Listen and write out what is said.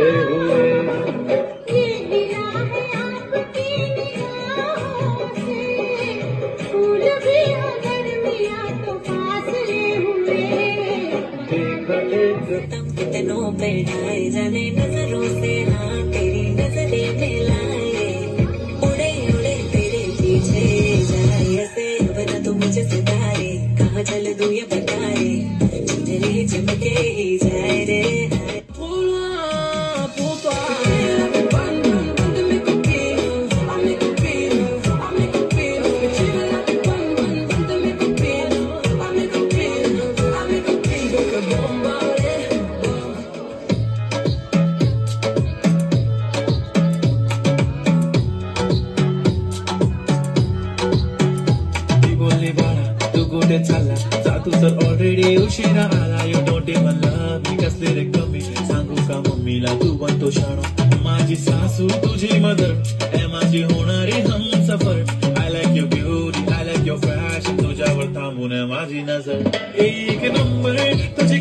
हुए। ये गिरा है आपकी निगाहों से, फूल भी अगर मिला तो फासले हुए। देखा एक तुम कितनों पे ढाए जाने नजरों से, हाँ तेरी नजरें मिलाए, उड़े उड़े तेरे पीछे जाए ऐसे, बता तू मुझे सितारे, कहाँ चल दूँ ये बता रे, चुनरी चमके ही जाए रे। बोलले बाळा तू कुठे चालला, जा तू तर ऑलरेडी उशिरा आला. यू डोंट इवन लव्ह मी, कसले रे कमी सांगू का मम्मीला तू बनतो शाणो. माझी सासू तुझी मदर, ए माझी होणारी Humsafar. I like your beauty, I like your fashion, तुझ्यावर थांबून माझी नजर. एक नंबर तुझी